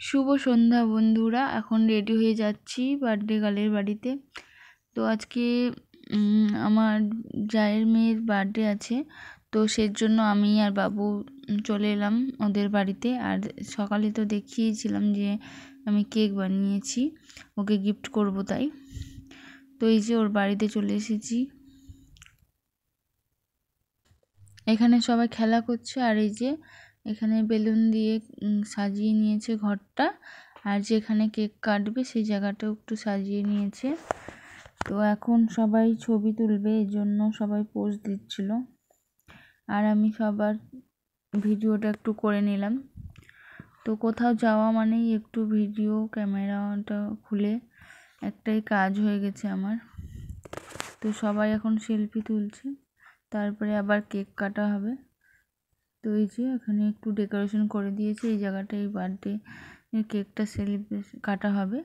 শুভ সন্ধ্যা বন্ধুরা, এখন রেডি হয়ে যাচ্ছি বার্থডে গার্লের বাড়িতে। তো আজকে আমার জায়ের মেয়ের বার্থডে আছে, তো সেজন্য আমি আর বাবু চলে এলাম ওদের বাড়িতে। আর সকালে তো দেখিয়েছিলাম যে আমি কেক বানিয়েছি, ওকে গিফট করব তাই। তো এই যে ওর বাড়িতে চলে এসেছি। এখানে সবাই খেলা করছে, আর এই যে এখানে বেলুন দিয়ে সাজিয়ে নিয়েছে ঘরটা, আর যেখানে কেক কাটবে সেই জায়গাটাও একটু সাজিয়ে নিয়েছে। তো এখন সবাই ছবি তুলবে, এই জন্য সবাই পোজ দিচ্ছিল, আর আমি সবার ভিডিওটা একটু করে নিলাম। তো কোথাও যাওয়া মানেই একটু ভিডিও ক্যামেরাটা খুলে একটাই কাজ হয়ে গেছে আমার। তো সবাই এখন সেলফি তুলছে, তারপরে আবার কেক কাটা হবে। তো এই যে এখানে একটু ডেকোরেশন করে দিয়েছে, এই জায়গাটায় বার্থডে কেকটা সেলিব্রেশন কাটা হবে।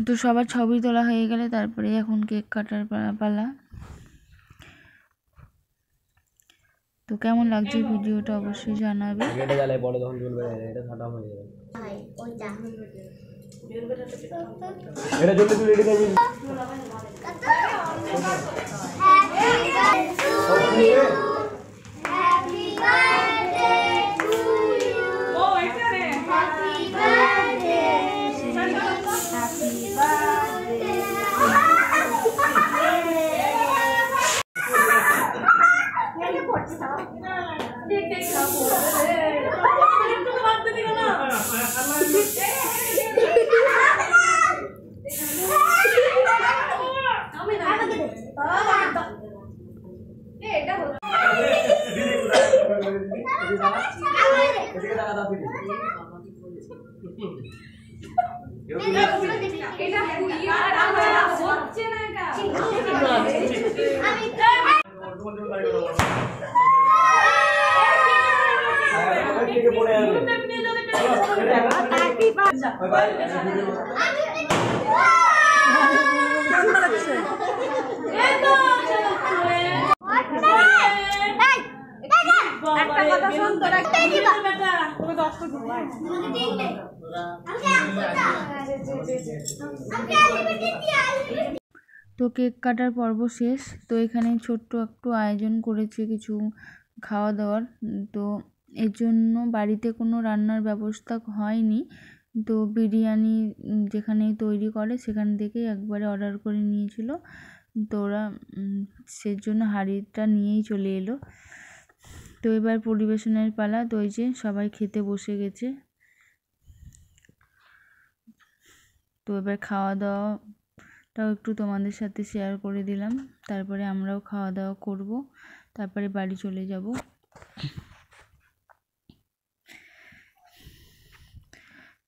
তো সবার ছবি তোলা হয়ে গেলে তারপরে এখন কেক কাটার পালা। তো কেমন লাগছে ভিডিওটা অবশ্যই জানাবে। তো কেক কাটার পর্ব শেষ। তো এখানে ছোট্ট একটু আয়োজন করেছে কিছু খাওয়া দাওয়ার। তো এর জন্য বাড়িতে কোনো রান্নার ব্যবস্থা হয়নি, তো বিরিয়ানি যেখানে তৈরি করে সেখান থেকেই একবারে অর্ডার করে নিয়েছিল। তো ওরা সেজন্য হাঁড়িটা নিয়েই চলে এলো। তো এবার পরিবেশনের পালা। তো ওই যে সবাই খেতে বসে গেছে। তো এবার খাওয়া দাওয়াটাও একটু তোমাদের সাথে শেয়ার করে দিলাম, তারপরে আমরাও খাওয়া দাওয়া করব, তারপরে বাড়ি চলে যাব।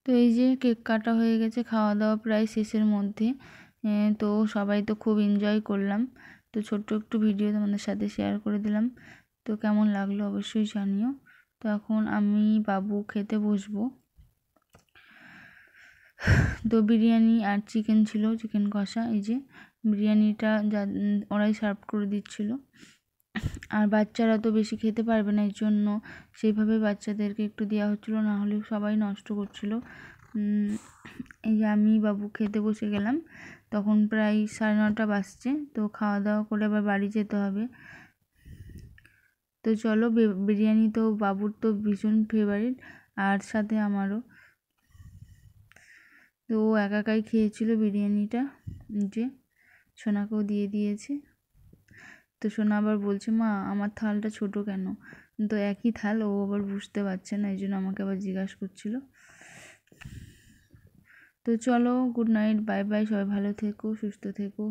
তো এই যে কেক কাটা হয়ে গেছে, খাওয়া দাওয়া প্রায় শেষের মধ্যে। তো সবাই তো খুব এনজয় করলাম। তো ছোট্ট একটু ভিডিও তোমাদের সাথে শেয়ার করে দিলাম। তো কেমন লাগলো অবশ্যই জানিও। তো এখন আমি বাবু খেতে বসবো। তো বিরিয়ানি আর চিকেন ছিল, চিকেন কষা। এই যে বিরিয়ানিটা ওরাই সার্ভ করে দিচ্ছিল। আর বাচ্চারা তো বেশি খেতে পারবে না, এর জন্য সেইভাবে বাচ্চাদেরকে একটু দেওয়া হচ্ছিলো, না হলে সবাই নষ্ট করছিল। এই যে আমি বাবু খেতে বসে গেলাম, তখন প্রায় 9:30 বাজছে। তো খাওয়া দাওয়া করে আবার বাড়ি যেতে হবে। তো চলো, বিরিয়ানি তো বাবুর তো ভীষণ ফেভারিট, আর সাথে আমারও। তো ও একাই খেয়েছিল বিরিয়ানিটা, যে সোনাকেও দিয়ে দিয়েছে। তো সোনা আবার বলছে, মা আমার থালটা ছোট কেন? তো একই থাল, ও আবার বুঝতে পারছে না, এই জন্য আমাকে আবার জিজ্ঞাসা করছিল। তো চলো, গুড নাইট, বাই বাই, সবাই ভালো থেকো, সুস্থ থেকো।